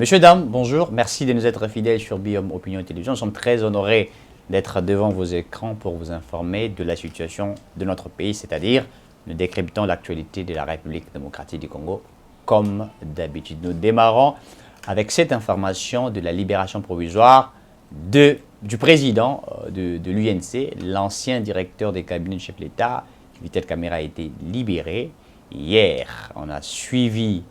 Messieurs, dames, bonjour. Merci de nous être fidèles sur Biome Opinion et Télévision. Nous sommes très honorés d'être devant vos écrans pour vous informer de la situation de notre pays, c'est-à-dire nous décryptons l'actualité de la République démocratique du Congo comme d'habitude. Nous démarrons avec cette information de la libération provisoire du président de l'UNC, l'ancien directeur des cabinets du chef de l'État, Vital Kamerhe, a été libéré. Hier, on a suivi,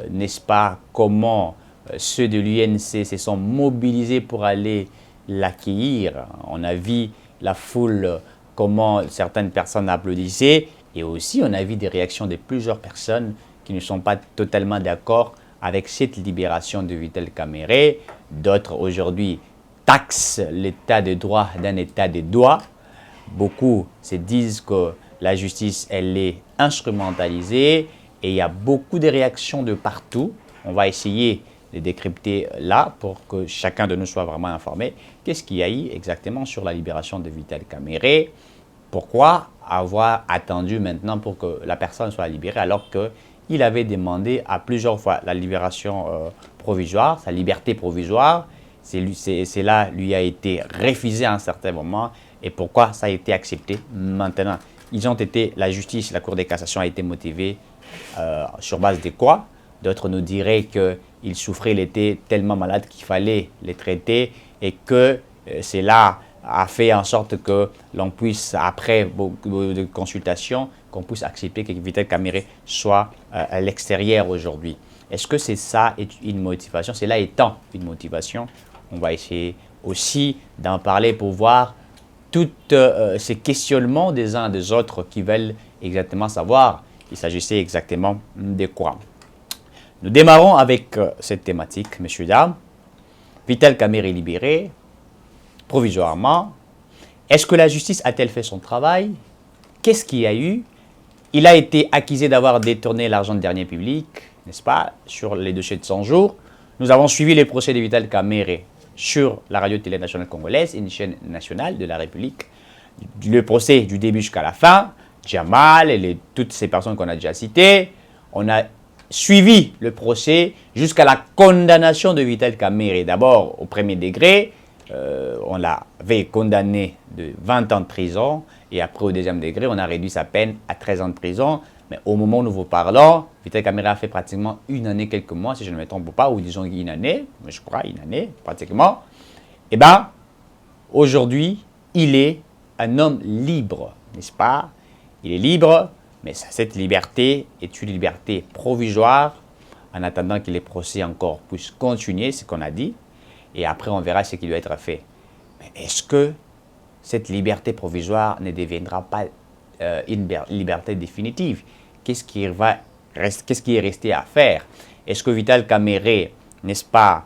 n'est-ce pas, comment ceux de l'UNC se sont mobilisés pour aller l'accueillir. On a vu la foule, comment certaines personnes applaudissaient, et aussi on a vu des réactions de plusieurs personnes qui ne sont pas totalement d'accord avec cette libération de Vital Kamerhe. D'autres aujourd'hui taxent l'état de droit d'un état de droit. Beaucoup se disent que la justice, elle est instrumentalisée et il y a beaucoup de réactions de partout. On va essayer de décrypter là pour que chacun de nous soit vraiment informé. Qu'est-ce qu'il y a eu exactement sur la libération de Vital Kamerhe? Pourquoi avoir attendu maintenant pour que la personne soit libérée alors qu'il avait demandé à plusieurs fois la libération provisoire, sa liberté provisoire? Cela lui a été refusé à un certain moment. Et pourquoi ça a été accepté maintenant? La justice, la Cour de cassation a été motivée sur base de quoi? D'autres nous diraient qu'ils souffraient, ils étaient tellement malades qu'il fallait les traiter et que cela a fait en sorte que l'on puisse, après beaucoup de consultations, qu'on puisse accepter que Vital Kamerhe soit à l'extérieur aujourd'hui. Est-ce que c'est ça une motivation? Cela étant une motivation, on va essayer aussi d'en parler pour voir tous ces questionnements des uns des autres qui veulent exactement savoir il s'agissait exactement de quoi. Nous démarrons avec cette thématique, messieurs, dames. Vital Kamerhe est libéré provisoirement. Est-ce que la justice a-t-elle fait son travail? Qu'est-ce qu'il y a eu? Il a été accusé d'avoir détourné l'argent de deniers publics, n'est-ce pas, sur les dossiers de 100 jours. Nous avons suivi les procès de Vital Kamerhe sur la radio-télé nationale congolaise, une chaîne nationale de la République. Le procès du début jusqu'à la fin, Jamal et toutes ces personnes qu'on a déjà citées. On a suivi le procès jusqu'à la condamnation de Vital Kamerhe. D'abord, au premier degré, on l'avait condamné de 20 ans de prison. Et après, au deuxième degré, on a réduit sa peine à 13 ans de prison. Mais au moment où nous vous parlons, Vital Kamerhe a fait pratiquement une année, quelques mois, si je ne me trompe pas, ou disons une année, mais je crois une année, pratiquement. Eh bien, aujourd'hui, il est un homme libre, n'est-ce pas? Il est libre, mais cette liberté est une liberté provisoire, en attendant que les procès encore puissent continuer, ce qu'on a dit, et après on verra ce qui doit être fait. Mais est-ce que cette liberté provisoire ne deviendra pas une liberté définitive? Qu'est-ce qui est resté à faire? Est-ce que Vital Kamerhe, n'est-ce pas,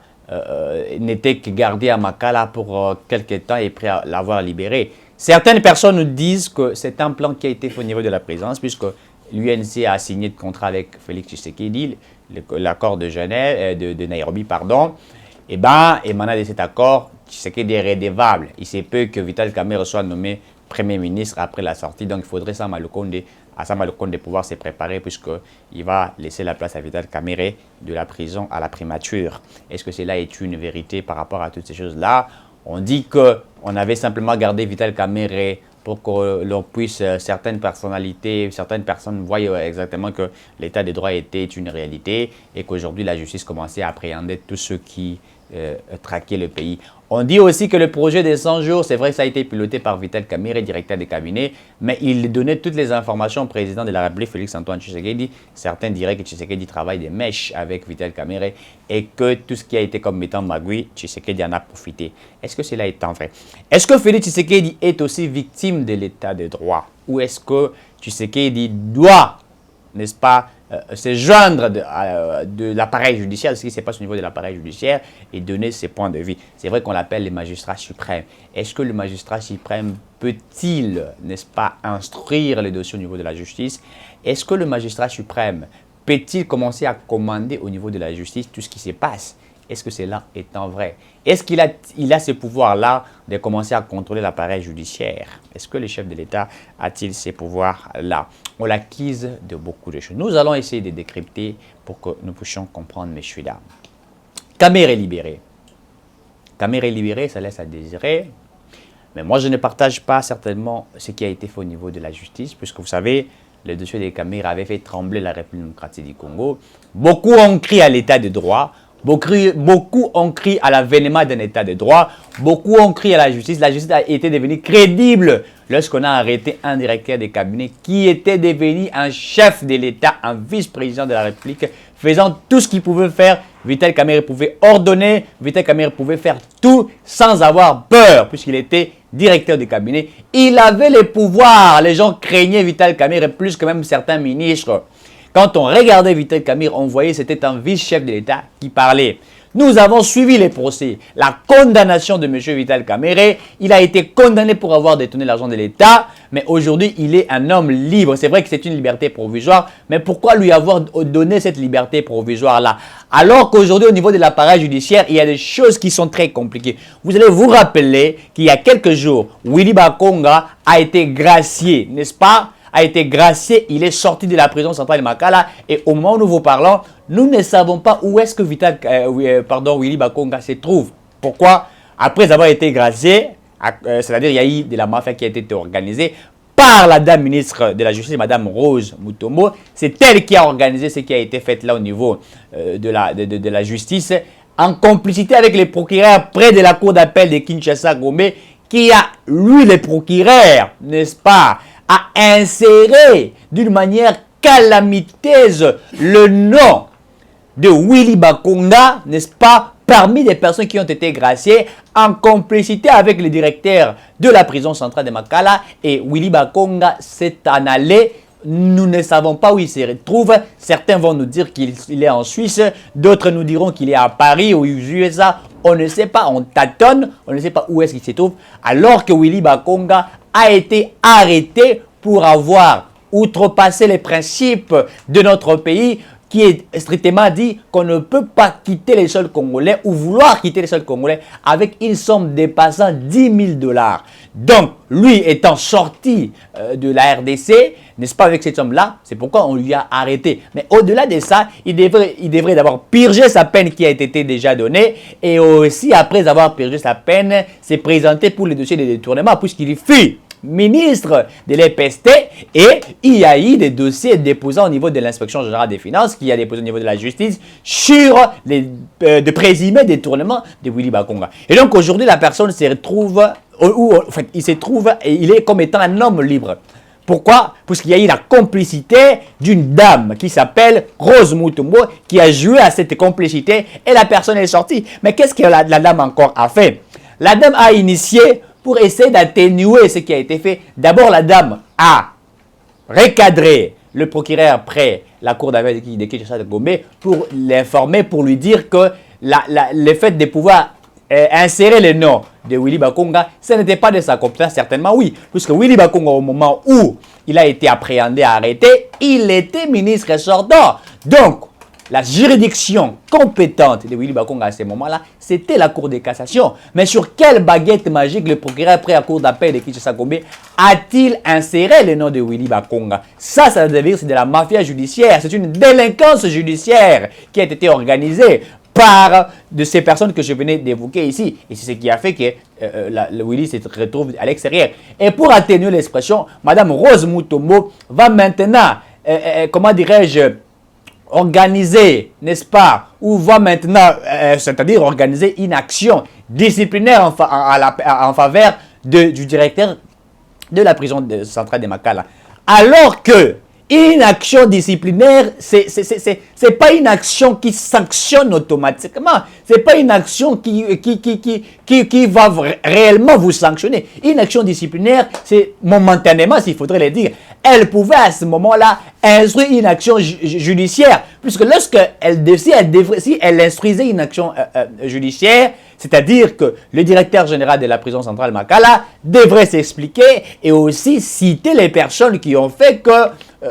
n'était que gardé à Makala pour quelques temps et prêt à l'avoir libéré? Certaines personnes nous disent que c'est un plan qui a été fait au niveau de la présidence, puisque l'UNC a signé de contrat avec Félix Tshisekedi, l'accord de Genève, de Nairobi, pardon. Et bien, émanant de cet accord, Tshisekedi est redevable. Il se peut que Vital Kamerhe soit nommé Premier ministre après la sortie, donc il faudrait à Sama Lukonde de pouvoir se préparer, puisqu'il va laisser la place à Vital Kamerhe de la prison à la primature. Est-ce que cela est une vérité par rapport à toutes ces choses-là? On dit qu'on avait simplement gardé Vital Kamerhe pour que l'on puisse, certaines personnalités, certaines personnes voient exactement que l'état des droits était une réalité et qu'aujourd'hui la justice commençait à appréhender tous ceux qui traquaient le pays. On dit aussi que le projet des 100 jours, c'est vrai que ça a été piloté par Vital Kamerhe, directeur des cabinets, mais il donnait toutes les informations au président de la République, Félix-Antoine Tshisekedi. Certains diraient que Tshisekedi travaille des mèches avec Vital Kamerhe et que tout ce qui a été comme étant magouille, Tshisekedi en a profité. Est-ce que cela est en vrai? Est-ce que Félix Tshisekedi est aussi victime de l'état de droit? Ou est-ce que Tshisekedi doit, n'est-ce pas, se joindre de l'appareil judiciaire, ce qui se passe au niveau de l'appareil judiciaire et donner ses points de vue? C'est vrai qu'on l'appelle le magistrat suprême. Est-ce que le magistrat suprême peut-il, n'est-ce pas, instruire les dossiers au niveau de la justice? Est-ce que le magistrat suprême peut-il commencer à commander au niveau de la justice tout ce qui se passe? Est-ce que cela est en vrai? Est-ce qu'il a ce pouvoir-là de commencer à contrôler l'appareil judiciaire? Est-ce que le chef de l'État a-t-il ces pouvoirs-là? On l'acquise de beaucoup de choses. Nous allons essayer de décrypter pour que nous puissions comprendre, messieurs, dames. Kamer est libéré. Kamer est libéré, ça laisse à désirer. Mais moi, je ne partage pas certainement ce qui a été fait au niveau de la justice, puisque vous savez, le dossier des Kamer avait fait trembler la République démocratique du Congo. Beaucoup ont crié à l'état de droit. Beaucoup ont crié à l'avènement d'un état de droit. Beaucoup ont crié à la justice. La justice a été devenue crédible lorsqu'on a arrêté un directeur de cabinet qui était devenu un chef de l'État, un vice-président de la République, faisant tout ce qu'il pouvait faire. Vital Kamerhe pouvait ordonner, Vital Kamerhe pouvait faire tout sans avoir peur, puisqu'il était directeur de cabinet. Il avait les pouvoirs. Les gens craignaient Vital Kamerhe plus que même certains ministres. Quand on regardait Vital Kamerhe, on voyait que c'était un vice-chef de l'État qui parlait. Nous avons suivi les procès, la condamnation de M. Vital Kamerhe. Il a été condamné pour avoir détourné l'argent de l'État, mais aujourd'hui, il est un homme libre. C'est vrai que c'est une liberté provisoire, mais pourquoi lui avoir donné cette liberté provisoire-là? Alors qu'aujourd'hui, au niveau de l'appareil judiciaire, il y a des choses qui sont très compliquées. Vous allez vous rappeler qu'il y a quelques jours, Willy Bakonga a été gracié, n'est-ce pas? A été gracié, il est sorti de la prison centrale de Makala et au moment où nous vous parlons, nous ne savons pas où est-ce que Willy Bakonga se trouve. Pourquoi? Après avoir été gracié, c'est-à-dire il y a eu de la mafia qui a été organisée par la dame ministre de la Justice, Madame Rose Mutombo. C'est elle qui a organisé ce qui a été fait là au niveau de la justice, en complicité avec les procureurs près de la cour d'appel de Kinshasa-Gombe, qui a, lui, les procureurs, n'est-ce pas, a inséré d'une manière calamiteuse le nom de Willy Bakonga, n'est-ce pas, parmi les personnes qui ont été graciées en complicité avec le directeur de la prison centrale de Makala. Et Willy Bakonga s'est en allé. Nous ne savons pas où il se retrouve. Certains vont nous dire qu'il est en Suisse, d'autres nous diront qu'il est à Paris ou aux USA. On ne sait pas, on tâtonne, on ne sait pas où est-ce qu'il se trouve. Alors que Willy Bakonga a été arrêté pour avoir outrepassé les principes de notre pays, qui est strictement dit qu'on ne peut pas quitter les sols congolais ou vouloir quitter les sols congolais avec une somme dépassant 10 000 $. Donc, lui étant sorti de la RDC, n'est-ce pas, avec cette somme-là, c'est pourquoi on lui a arrêté. Mais au-delà de ça, il devrait d'abord purger sa peine qui a été déjà donnée et aussi, après avoir purgé sa peine, s'est présenté pour le dossier de détournement puisqu'il fut ministre de l'EPST et il y a eu des dossiers déposés au niveau de l'inspection générale des finances, qui a déposé au niveau de la justice sur de présumés détournements de Willy Bakonga. Et donc aujourd'hui, la personne se retrouve, en fait, il se trouve et il est comme étant un homme libre. Pourquoi? Parce qu'il y a eu la complicité d'une dame qui s'appelle Rose Mutombo qui a joué à cette complicité et la personne est sortie. Mais qu'est-ce que la dame encore a fait? La dame a initié pour essayer d'atténuer ce qui a été fait. D'abord, la dame a recadré le procureur près la cour d'appel de Kinshasa-Gombe pour l'informer, pour lui dire que le fait de pouvoir insérer le nom de Willy Bakonga, ce n'était pas de sa compétence, certainement oui. Puisque Willy Bakonga, au moment où il a été appréhendé, arrêté, il était ministre sortant. Donc, la juridiction compétente de Willy Bakonga à ce moment-là, c'était la Cour de cassation. Mais sur quelle baguette magique le procureur près la Cour d'appel de Kinshasa-Gombe a-t-il inséré le nom de Willy Bakonga? Ça veut dire que c'est de la mafia judiciaire. C'est une délinquance judiciaire qui a été organisée par de ces personnes que je venais d'évoquer ici. Et c'est ce qui a fait que le Willy se retrouve à l'extérieur. Et pour atténuer l'expression, Madame Rose Mutombo va maintenant, comment dirais-je, organiser, n'est-ce pas, ou va maintenant, c'est-à-dire organiser une action disciplinaire en faveur du directeur de la prison centrale de Makala. Alors que une action disciplinaire, c'est pas une action qui sanctionne automatiquement. C'est pas une action qui va réellement vous sanctionner. Une action disciplinaire, c'est momentanément, s'il faudrait le dire. Elle pouvait à ce moment-là instruire une action judiciaire. Puisque lorsque si elle instruisait une action judiciaire, c'est-à-dire que le directeur général de la prison centrale Makala devrait s'expliquer et aussi citer les personnes qui ont fait que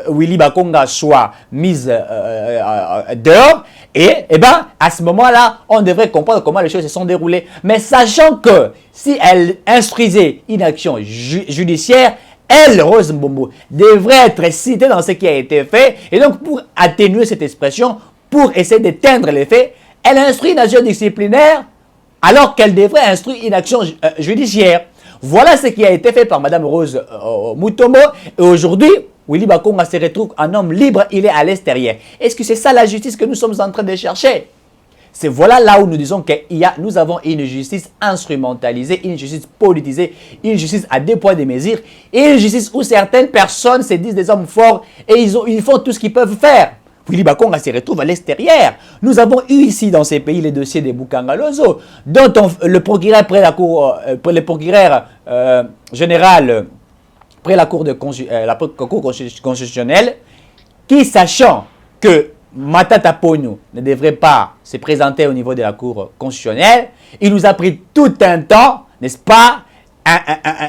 Willy Bakonga soit mise dehors. Et ben, à ce moment-là, on devrait comprendre comment les choses se sont déroulées. Mais sachant que si elle instruisait une action judiciaire, elle, Rose Mutombo, devrait être citée dans ce qui a été fait. Et donc, pour atténuer cette expression, pour essayer d'éteindre les faits, Elle instruit une action disciplinaire alors qu'elle devrait instruire une action judiciaire. Voilà ce qui a été fait par Mme Rose Mutombo. Et aujourd'hui, Willy Bakonga se retrouve un homme libre, il est à l'extérieur. Est-ce que c'est ça la justice que nous sommes en train de chercher? C'est voilà là où nous disons que nous avons une justice instrumentalisée, une justice politisée, une justice à deux poids, deux mesures, et une justice où certaines personnes se disent des hommes forts et ils font tout ce qu'ils peuvent faire. Willy Bakonga se retrouve à l'extérieur. Nous avons eu ici dans ces pays les dossiers des Bukangalozo, dont le procureur près la cour, le procureur général près la cour constitutionnelle, qui sachant que Matata Ponyo ne devrait pas se présenter au niveau de la cour constitutionnelle, il nous a pris tout un temps, n'est-ce pas,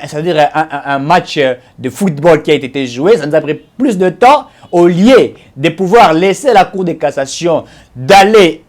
c'est-à-dire un match de football qui a été joué, ça nous a pris plus de temps au lieu de pouvoir laisser la Cour de cassation d'aller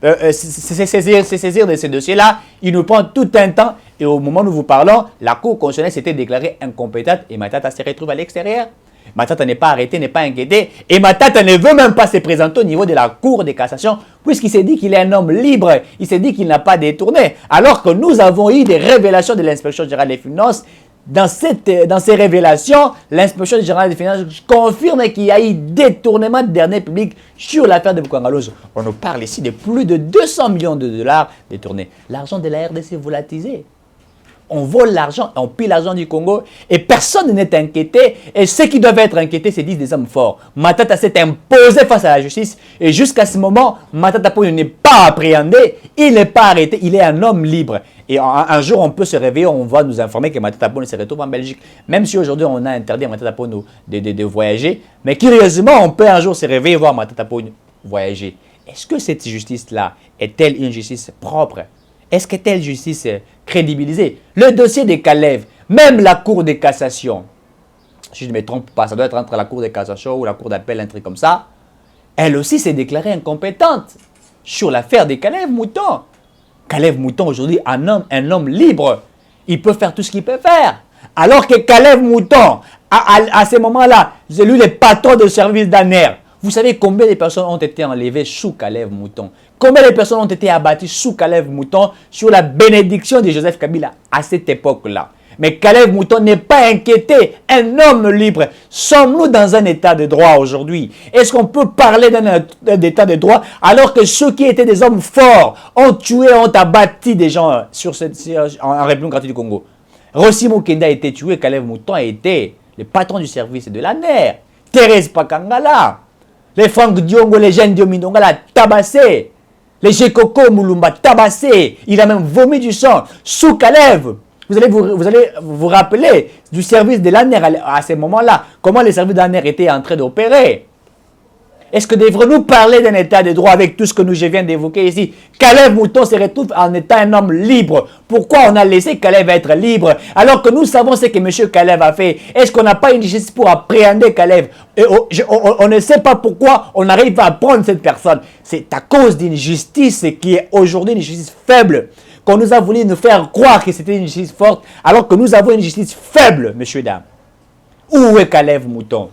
se saisir de ces dossiers-là. Il nous prend tout un temps et au moment où nous vous parlons, la Cour constitutionnelle s'était déclarée incompétente et Matata se retrouve à l'extérieur. Matata n'est pas arrêté, n'est pas inquiété et Matata ne veut même pas se présenter au niveau de la Cour de cassation puisqu'il s'est dit qu'il est un homme libre, il s'est dit qu'il n'a pas détourné. Alors que nous avons eu des révélations de l'inspection générale des finances. Dans ces révélations, l'inspection générale des finances confirme qu'il y a eu détournement de deniers publics sur l'affaire de Bukangalozo. On nous parle ici de plus de 200 millions de dollars détournés. L'argent de la RDC volatilisé. On vole l'argent, on pille l'argent du Congo et personne n'est inquiété. Et ceux qui doivent être inquiétés, c'est disent des hommes forts. Matata s'est imposé face à la justice et jusqu'à ce moment, Matata Ponyo n'est pas appréhendé, il n'est pas arrêté, il est un homme libre. Et un jour, on peut se réveiller, on va nous informer que Matata Ponyo se retrouve en Belgique. Même si aujourd'hui, on a interdit à Matata Ponyo de voyager. Mais curieusement, on peut un jour se réveiller et voir Matata Ponyo voyager. Est-ce que cette justice-là est-elle une justice propre? Est-ce que telle justice est crédibilisée? Le dossier de Kalev, même la Cour de cassation, si je ne me trompe pas, ça doit être entre la Cour de cassation ou la Cour d'appel, un truc comme ça, elle aussi s'est déclarée incompétente sur l'affaire de Kalev Mouton. Kalev Mouton, aujourd'hui, un homme libre, il peut faire tout ce qu'il peut faire. Alors que Kalev Mouton, à ce moment-là, c'est lui le patron de service d'ANER. Vous savez combien de personnes ont été enlevées sous Kalev Mouton? Combien de personnes ont été abattues sous Kalev Mouton sur la bénédiction de Joseph Kabila à cette époque-là? Mais Kalev Mouton n'est pas inquiété, un homme libre. Sommes-nous dans un état de droit aujourd'hui? Est-ce qu'on peut parler d'un état de droit alors que ceux qui étaient des hommes forts ont tué, ont abattu des gens en République démocratique du Congo? Rossi Mukenda a été tué, Kalev Mouton a été le patron du service de l'ANER. Thérèse Pakangala. Les Franck Diongo, les jeunes Diomindonga l'a tabassé. Les Jekoko Moulumba tabassé. Il a même vomi du sang. Sous Kalev. Vous allez vous rappeler du service de l'ANER à ce moment-là. Comment le service de l'ANER était en train d'opérer. Est-ce que devrons-nous parler d'un état de droit avec tout ce que je viens d'évoquer ici? Kalev Mouton se retrouve en étant un homme libre. Pourquoi on a laissé Kalev être libre alors que nous savons ce que M. Kalev a fait? Est-ce qu'on n'a pas une justice pour appréhender Kalev? Et on ne sait pas pourquoi on arrive à prendre cette personne. C'est à cause d'une justice qui est aujourd'hui une justice faible qu'on nous a voulu nous faire croire que c'était une justice forte alors que nous avons une justice faible, messieurs, dames. Où est Kalev Mouton?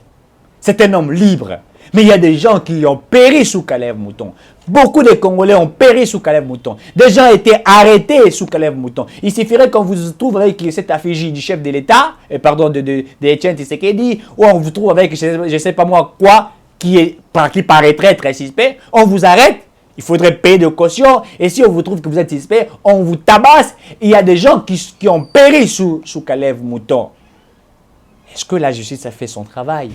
C'est un homme libre. Mais il y a des gens qui ont péri sous Kalev Mouton. Beaucoup de Congolais ont péri sous Kalev Mouton. Des gens ont été arrêtés sous Kalev Mouton. Il suffirait qu'on vous trouve avec cette affiche du chef de l'État, pardon, de Etienne Tshisekedi, ou on vous trouve avec, je ne sais pas moi quoi, qui paraîtrait très suspect. On vous arrête, il faudrait payer de caution. Et si on vous trouve que vous êtes suspect, on vous tabasse. Il y a des gens qui ont péri sous Kalev Mouton. Est-ce que la justice a fait son travail?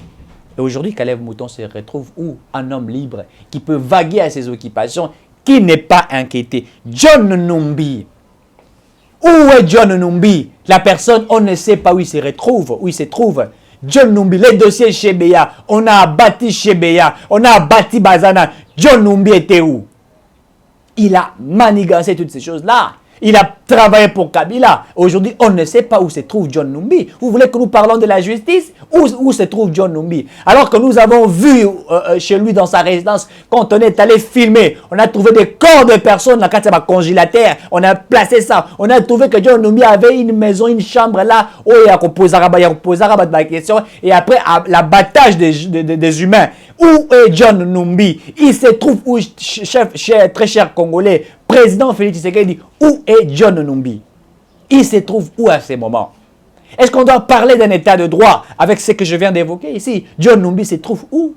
Et aujourd'hui, Kalev Mouton se retrouve où? Un homme libre qui peut vaguer à ses occupations, qui n'est pas inquiété. John Numbi. Où est John Numbi? La personne, on ne sait pas où il se retrouve. Où il se trouve. John Numbi, les dossiers chez Beya. On a abattu chez Beya. On a abattu Bazana. John Numbi était où? Il a manigancé toutes ces choses-là. Il a travaillé pour Kabila. Aujourd'hui, on ne sait pas où se trouve John Numbi. Vous voulez que nous parlons de la justice? Où se trouve John Numbi? Alors que nous avons vu chez lui dans sa résidence, quand on est allé filmer, on a trouvé des corps de personnes dans le congélateur. On a placé ça. On a trouvé que John Numbi avait une maison, une chambre là. Oh, il y a posé la question. Et après, l'abattage des humains. Où est John Numbi? Il se trouve où, très cher Congolais, président Félix Tshisekedi, où est John Numbi? Il se trouve où à ces moments? Est-ce qu'on doit parler d'un état de droit avec ce que je viens d'évoquer ici? John Numbi se trouve où?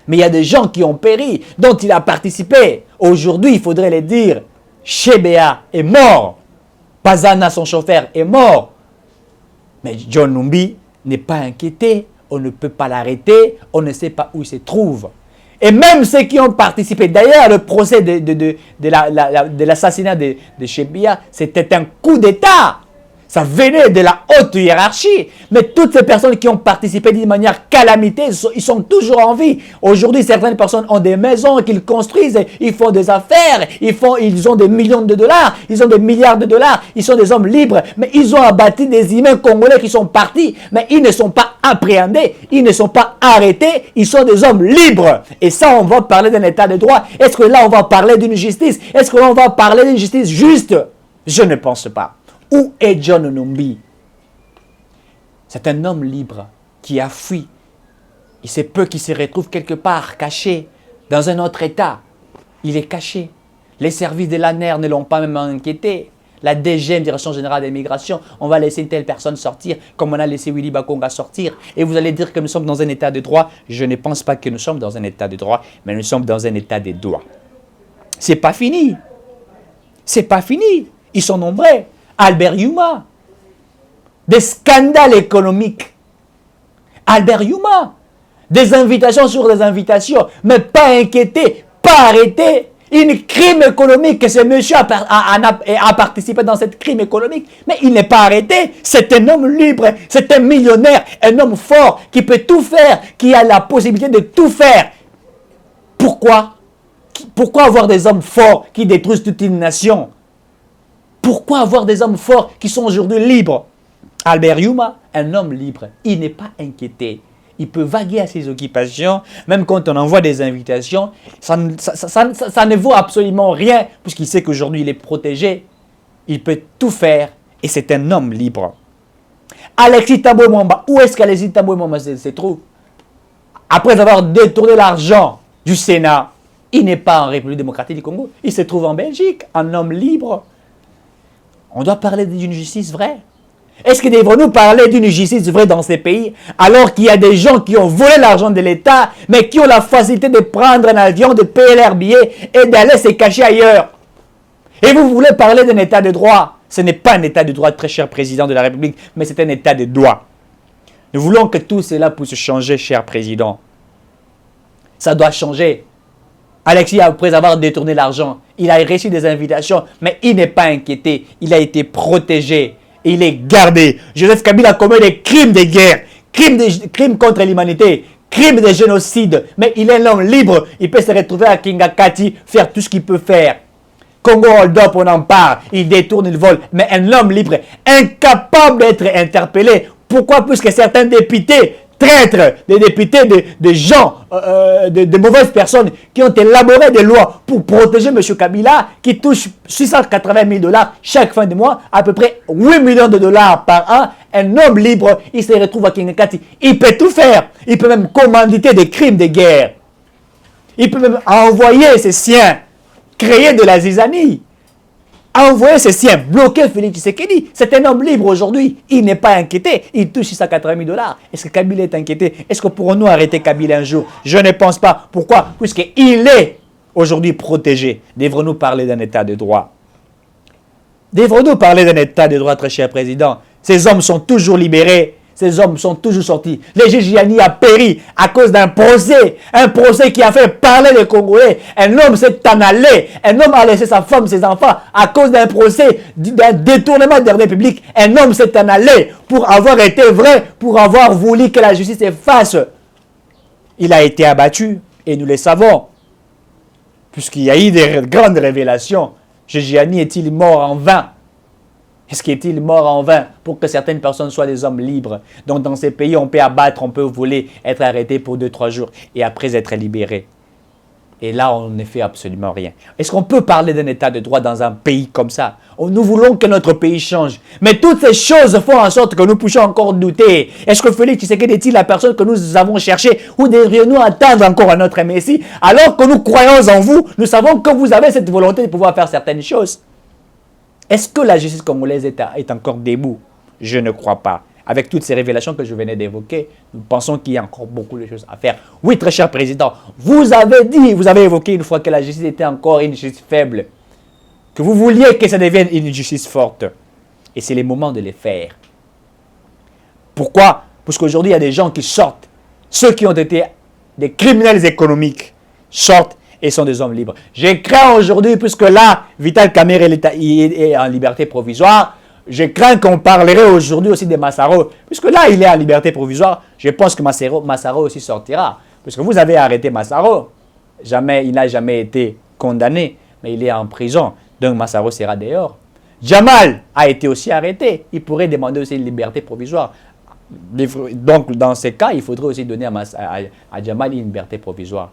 Mais il y a des gens qui ont péri, dont il a participé. Aujourd'hui, il faudrait les dire. Chebea est mort. Pazana, son chauffeur, est mort. Mais John Numbi n'est pas inquiété. On ne peut pas l'arrêter. On ne sait pas où il se trouve. Et même ceux qui ont participé, d'ailleurs, le procès de l'assassinat de Chebea, c'était un coup d'État. Ça venait de la haute hiérarchie. Mais toutes ces personnes qui ont participé d'une manière calamiteuse, ils sont toujours en vie. Aujourd'hui, certaines personnes ont des maisons qu'ils construisent, ils font des affaires, ils ont des millions de dollars, ils ont des milliards de dollars, ils sont des hommes libres. Mais ils ont abattu des humains congolais qui sont partis. Mais ils ne sont pas appréhendés, ils ne sont pas arrêtés, ils sont des hommes libres. Et ça, on va parler d'un état de droit. Est-ce que là, on va parler d'une justice? Est-ce que là, on va parler d'une justice juste? Je ne pense pas. Où est John Numbi? C'est un homme libre qui a fui. Il se peut qu'il se retrouve quelque part caché dans un autre état. Il est caché. Les services de l'ANER ne l'ont pas même inquiété. La DGM, Direction Générale des Migrations, on va laisser une telle personne sortir comme on a laissé Willy Bakonga sortir. Et vous allez dire que nous sommes dans un état de droit. Je ne pense pas que nous sommes dans un état de droit, mais nous sommes dans un état de droit. C'est pas fini. C'est pas fini. Ils sont nombreux. Albert Yuma, des scandales économiques. Albert Yuma, des invitations sur des invitations, mais pas inquiété, pas arrêté. Une crime économique, que ce monsieur a participé dans cette crime économique, mais il n'est pas arrêté. C'est un homme libre, c'est un millionnaire, un homme fort qui peut tout faire, qui a la possibilité de tout faire. Pourquoi? Pourquoi avoir des hommes forts qui détruisent toute une nation? Pourquoi avoir des hommes forts qui sont aujourd'hui libres? Albert Yuma, un homme libre, il n'est pas inquiété. Il peut vaguer à ses occupations, même quand on envoie des invitations, ça ne vaut absolument rien, puisqu'il sait qu'aujourd'hui il est protégé. Il peut tout faire, et c'est un homme libre. Alexis Thabo Mwamba, où est-ce qu'Alexis Thabo Mwamba se trouve? Après avoir détourné l'argent du Sénat, il n'est pas en République démocratique du Congo, il se trouve en Belgique, un homme libre. On doit parler d'une justice vraie. Est-ce que devons-nous parler d'une justice vraie dans ces pays alors qu'il y a des gens qui ont volé l'argent de l'État mais qui ont la facilité de prendre un avion, de payer leur billet et d'aller se cacher ailleurs? Et vous voulez parler d'un état de droit? Ce n'est pas un état de droit, très cher président de la République, mais c'est un état de droit. Nous voulons que tout cela puisse changer, cher président. Ça doit changer. Alexis, après avoir détourné l'argent, il a reçu des invitations, mais il n'est pas inquiété. Il a été protégé. Il est gardé. Joseph Kabila commet des crimes de guerre, crimes contre l'humanité, crimes de génocide. Mais il est un homme libre. Il peut se retrouver à Kingakati, faire tout ce qu'il peut faire. Congo Hold Up, on en parle. Il détourne, il vole. Mais un homme libre, incapable d'être interpellé. Pourquoi? Puisque certains députés traîtres, des députés, de gens, de mauvaises personnes qui ont élaboré des lois pour protéger M. Kabila, qui touche 680 000 $ chaque fin de mois, à peu près 8 millions de dollars par an. Un homme libre, il se retrouve à Kingakati. Il peut tout faire. Il peut même commanditer des crimes de guerre. Il peut même envoyer ses siens, créer de la zizanie. Envoyer ses siens, bloquer Félix Tshisekedi. C'est un homme libre aujourd'hui. Il n'est pas inquiété. Il touche 680 000 $. Est-ce que Kabila est inquiété? Est-ce que pourrons-nous arrêter Kabila un jour? Je ne pense pas. Pourquoi? Puisqu'il est aujourd'hui protégé. Devrons-nous parler d'un état de droit? Devrons-nous parler d'un état de droit, très cher président? Ces hommes sont toujours libérés. Ces hommes sont toujours sortis. Le juge Gianni a péri à cause d'un procès. Un procès qui a fait parler les Congolais. Un homme s'est en allé. Un homme a laissé sa femme, ses enfants à cause d'un procès, d'un détournement de la publique. Un homme s'est en allé pour avoir été vrai, pour avoir voulu que la justice efface. Il a été abattu et nous le savons. Puisqu'il y a eu des grandes révélations. Gianni est-il mort en vain? Est-ce qu'il est-il mort en vain pour que certaines personnes soient des hommes libres? Donc dans ces pays, on peut abattre, on peut voler, être arrêté pour 2-3 jours et après être libéré. Et là, on ne fait absolument rien. Est-ce qu'on peut parler d'un état de droit dans un pays comme ça? Nous voulons que notre pays change. Mais toutes ces choses font en sorte que nous puissions encore douter. Est-ce que Félix Tshisekedi est-il la personne que nous avons cherchée ou devrions-nous attendre encore à notre Messie? Alors que nous croyons en vous, nous savons que vous avez cette volonté de pouvoir faire certaines choses. Est-ce que la justice congolaise est encore debout? Je ne crois pas. Avec toutes ces révélations que je venais d'évoquer, nous pensons qu'il y a encore beaucoup de choses à faire. Oui, très cher président, vous avez évoqué une fois que la justice était encore une justice faible, que vous vouliez que ça devienne une justice forte. Et c'est le moment de les faire. Pourquoi? Parce qu'aujourd'hui, il y a des gens qui sortent. Ceux qui ont été des criminels économiques sortent et sont des hommes libres. Je crains aujourd'hui, puisque là, Vital Kamerhe est en liberté provisoire, je crains qu'on parlerait aujourd'hui aussi de Massaro. Puisque là, il est en liberté provisoire, je pense que Massaro aussi sortira. Parce que vous avez arrêté Massaro. Il n'a jamais été condamné, mais il est en prison. Donc Massaro sera dehors. Jamal a été aussi arrêté. Il pourrait demander aussi une liberté provisoire. Donc dans ces cas, il faudrait aussi donner à Jamal une liberté provisoire.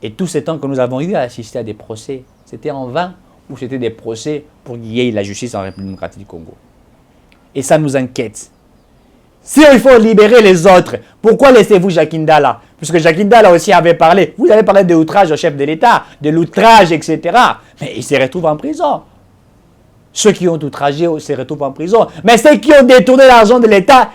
Et tout ce temps que nous avons eu à assister à des procès, c'était en vain ou c'était des procès pour qu'il y ait la justice en République démocratique du Congo. Et ça nous inquiète. Si il faut libérer les autres, pourquoi laissez-vous Jacques Ndala? Puisque Jacques Ndala aussi avait parlé. Vous avez parlé de l'outrage au chef de l'État, de l'outrage, etc. Mais il se retrouve en prison. Ceux qui ont outragé se retrouvent en prison. Mais ceux qui ont détourné l'argent de l'État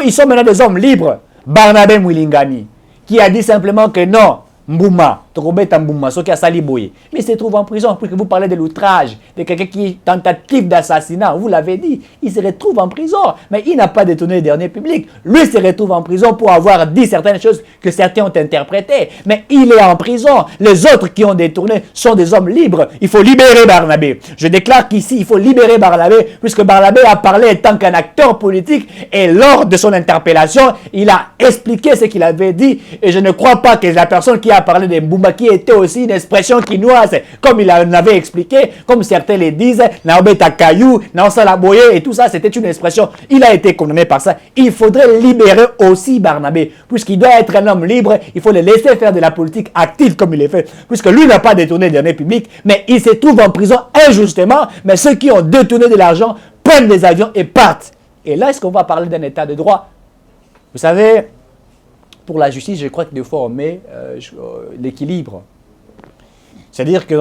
ils sont maintenant des hommes libres. Barnabé Mwilingani, qui a dit simplement que non, Mbouma, Torobeta Mbouma, ceux qui a sali boye. Mais il se trouve en prison, puisque vous parlez de l'outrage, de quelqu'un qui est tentative d'assassinat, vous l'avez dit, il se retrouve en prison. Mais il n'a pas détourné les derniers publics. Lui se retrouve en prison pour avoir dit certaines choses que certains ont interprétées. Mais il est en prison. Les autres qui ont détourné sont des hommes libres. Il faut libérer Barnabé. Je déclare qu'ici, il faut libérer Barnabé, puisque Barnabé a parlé en tant qu'un acteur politique et lors de son interpellation, il a expliqué ce qu'il avait dit. Et je ne crois pas que la personne qui a parlé de Mbouma, qui était aussi une expression quinoise, comme il en avait expliqué, comme certains le disent, Naobeta Kayou, Naosala Boye, et tout ça, c'était une expression. Il a été condamné par ça. Il faudrait libérer aussi Barnabé, puisqu'il doit être un homme libre, il faut le laisser faire de la politique active comme il est fait, puisque lui n'a pas détourné de deniers publics, mais il se trouve en prison injustement, mais ceux qui ont détourné de l'argent prennent des avions et partent. Et là, est-ce qu'on va parler d'un état de droit? Vous savez, pour la justice, je crois que des fois on met l'équilibre. C'est-à-dire que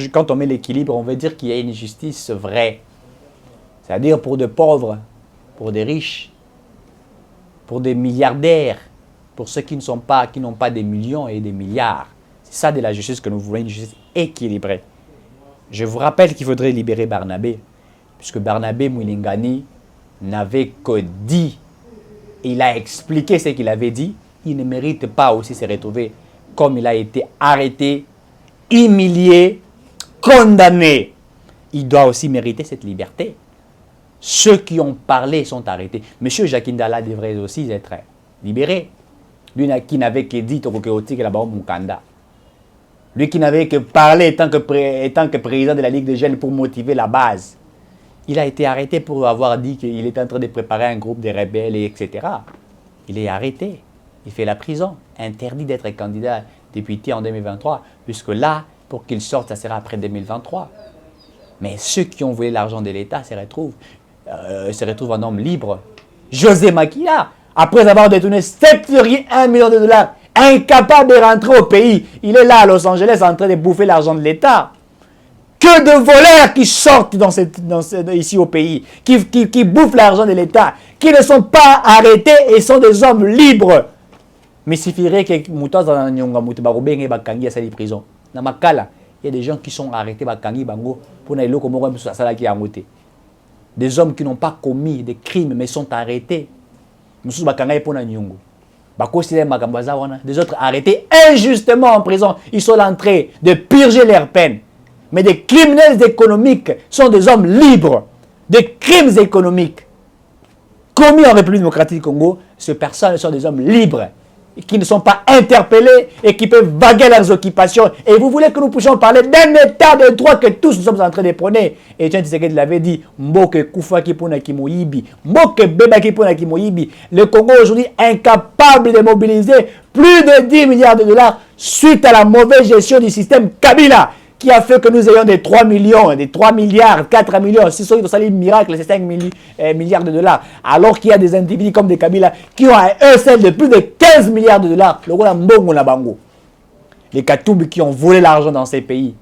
quand on met l'équilibre, on veut dire qu'il y a une justice vraie. C'est-à-dire pour des pauvres, pour des riches, pour des milliardaires, pour ceux qui n'ont pas des millions et des milliards. C'est ça de la justice que nous voulons, une justice équilibrée. Je vous rappelle qu'il faudrait libérer Barnabé, puisque Barnabé Mwilingani n'avait que dit, il a expliqué ce qu'il avait dit. Il ne mérite pas aussi se retrouver comme il a été arrêté, humilié, condamné. Il doit aussi mériter cette liberté. Ceux qui ont parlé sont arrêtés. Monsieur Jacques Ndala devrait aussi être libéré. Lui qui n'avait que dit là-bas au Mukanda. Lui qui n'avait que parlé étant que président de la Ligue des jeunes pour motiver la base. Il a été arrêté pour avoir dit qu'il était en train de préparer un groupe de rebelles, etc. Il est arrêté. Il fait la prison, interdit d'être candidat député en 2023, puisque là, pour qu'il sorte, ça sera après 2023. Mais ceux qui ont volé l'argent de l'État se retrouvent un homme libre. José Makia, après avoir détourné 7,1 millions de dollars, incapable de rentrer au pays, il est là à Los Angeles en train de bouffer l'argent de l'État. Que de voleurs qui sortent ici au pays, qui bouffent l'argent de l'État, qui ne sont pas arrêtés et sont des hommes libres. Mais il suffirait que Moutaza Nyonga Moutabarobeng et Bakangi à cette prison. Dans Makala, il y a des gens qui sont arrêtés Bakangi Bango pour n'aller au Comoro qui a monté. Des hommes qui n'ont pas commis des crimes mais sont arrêtés. Moussous Bakangi pour Nyongo. Des autres arrêtés injustement en prison. Ils sont en train de purger leurs peines. Mais des criminels économiques sont des hommes libres. Des crimes économiques commis en République démocratique du Congo, ces personnes sont des hommes libres. qui ne sont pas interpellés et qui peuvent vaguer leurs occupations. Et vous voulez que nous puissions parler d'un état de droit que tous nous sommes en train de prôner. Et Etienne Tshisekedi l'avait dit, Mboke Kufa Kipuna Kimoyibi, Mboke Beba Kipuna Kimoyibi. Le Congo aujourd'hui incapable de mobiliser plus de 10 milliards de dollars suite à la mauvaise gestion du système Kabila, qui a fait que nous ayons des 3 millions, des 3 milliards, 4 millions, si c'est un miracle, c'est 5 milliards de dollars. Alors qu'il y a des individus comme des Kabila qui ont à eux seuls de plus de 15 milliards de dollars. Le Rwanda Mbongo Nabango. Les Katumbi qui ont volé l'argent dans ces pays,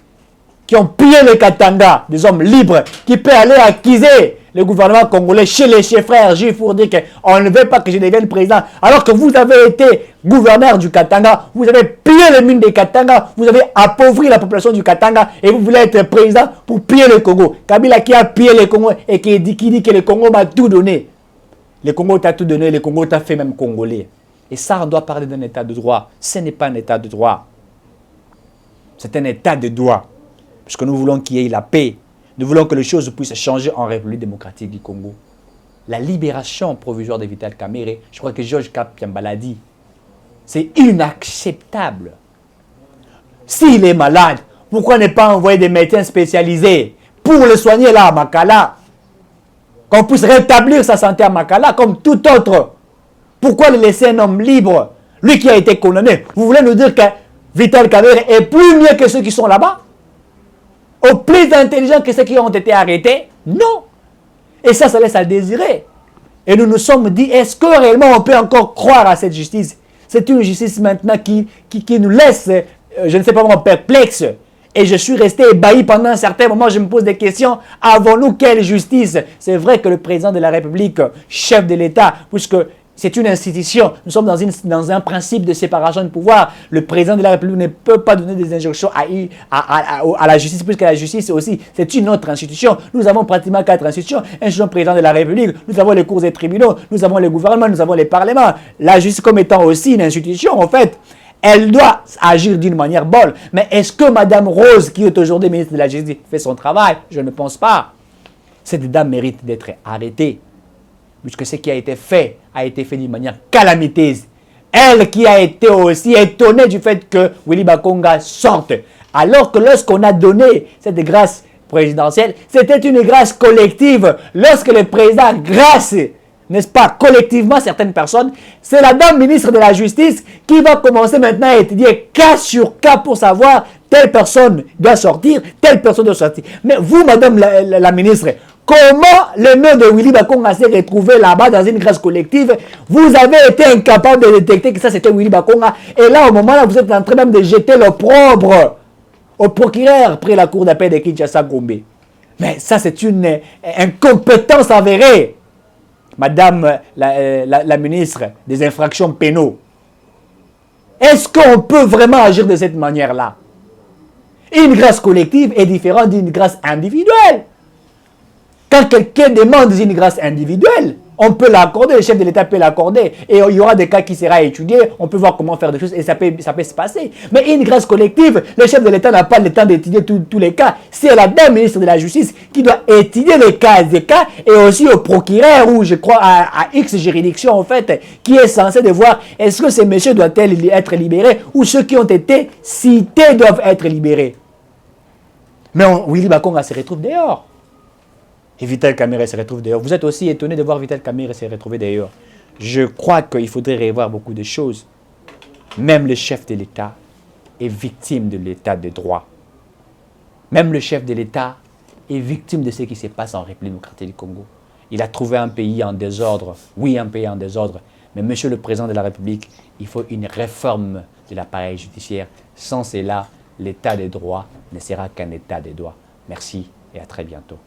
qui ont pillé les Katanga, des hommes libres, qui peuvent aller acquiser le gouvernement congolais chez les chefs frères juifs pour dire qu'on ne veut pas que je devienne président. Alors que vous avez été gouverneur du Katanga, vous avez pillé les mines des Katanga, vous avez appauvri la population du Katanga et vous voulez être président pour piller le Congo. Kabila qui a pillé le Congo et qui dit que le Congo m'a tout donné. Le Congo t'a tout donné, le Congo t'a fait même congolais. Et ça, on doit parler d'un état de droit. Ce n'est pas un état de droit. C'est un état de droit. Parce que nous voulons qu'il y ait la paix. Nous voulons que les choses puissent changer en République démocratique du Congo. La libération provisoire de Vital Kamerhe, je crois que Georges Kapiamba l'a dit, c'est inacceptable. S'il est malade, pourquoi ne pas envoyer des médecins spécialisés pour le soigner là à Makala? Qu'on puisse rétablir sa santé à Makala comme tout autre. Pourquoi le laisser un homme libre, lui qui a été condamné? Vous voulez nous dire que Vital Kamerhe est plus mieux que ceux qui sont là-bas? Au plus intelligent que ceux qui ont été arrêtés? Non. Et ça laisse à désirer. Et nous nous sommes dit, est-ce que réellement on peut encore croire à cette justice? C'est une justice maintenant qui nous laisse, je ne sais pas comment, perplexe. Et je suis resté ébahi pendant un certain moment, je me pose des questions. Avons-nous quelle justice? C'est vrai que le président de la République, chef de l'État, puisque c'est une institution. Nous sommes dans un principe de séparation de pouvoir. Le président de la République ne peut pas donner des injonctions à la justice, puisque la justice aussi, c'est une autre institution. Nous avons pratiquement 4 institutions. Institution président de la République, nous avons les cours et tribunaux, nous avons le gouvernement, nous avons les parlements. La justice comme étant aussi une institution, en fait, elle doit agir d'une manière bonne. Mais est-ce que Mme Rose, qui est aujourd'hui ministre de la Justice, fait son travail? Je ne pense pas. Cette dame mérite d'être arrêtée. Puisque ce qui a été fait d'une manière calamiteuse. Elle qui a été aussi étonnée du fait que Willy Bakonga sorte. Alors que lorsqu'on a donné cette grâce présidentielle, c'était une grâce collective. Lorsque le président grâce, n'est-ce pas, collectivement certaines personnes, c'est la dame ministre de la Justice qui va commencer maintenant à étudier cas sur cas pour savoir telle personne doit sortir, telle personne doit sortir. Mais vous, madame la ministre, comment le nom de Willy Bakonga s'est retrouvé là-bas dans une grâce collective? Vous avez été incapable de détecter que ça c'était Willy Bakonga. Et là, au moment là, vous êtes en train même de jeter l'opprobre au procureur après la cour d'appel de Kinshasa Gombe. Mais ça, c'est une incompétence avérée. Madame la ministre des infractions pénaux. Est-ce qu'on peut vraiment agir de cette manière-là? Une grâce collective est différente d'une grâce individuelle. Quand quelqu'un demande une grâce individuelle, on peut l'accorder, le chef de l'État peut l'accorder. Et il y aura des cas qui seront étudiés, on peut voir comment faire des choses et ça peut se passer. Mais une grâce collective, le chef de l'État n'a pas le temps d'étudier tous les cas. C'est la dame ministre de la Justice qui doit étudier les cas et aussi au procureur ou je crois à X juridiction en fait, qui est censé de voir est-ce que ces messieurs doivent-ils être libérés ou ceux qui ont été cités doivent être libérés. Mais Willy Bakonga se retrouve dehors. Et Vital Kamerhe se retrouve d'ailleurs. Vous êtes aussi étonné de voir Vital Kamerhe se retrouver d'ailleurs. Je crois qu'il faudrait revoir beaucoup de choses. Même le chef de l'État est victime de l'État de droit. Même le chef de l'État est victime de ce qui se passe en République démocratique du Congo. Il a trouvé un pays en désordre. Oui, un pays en désordre. Mais monsieur le président de la République, il faut une réforme de l'appareil judiciaire. Sans cela, l'État de droit ne sera qu'un État de droit. Merci et à très bientôt.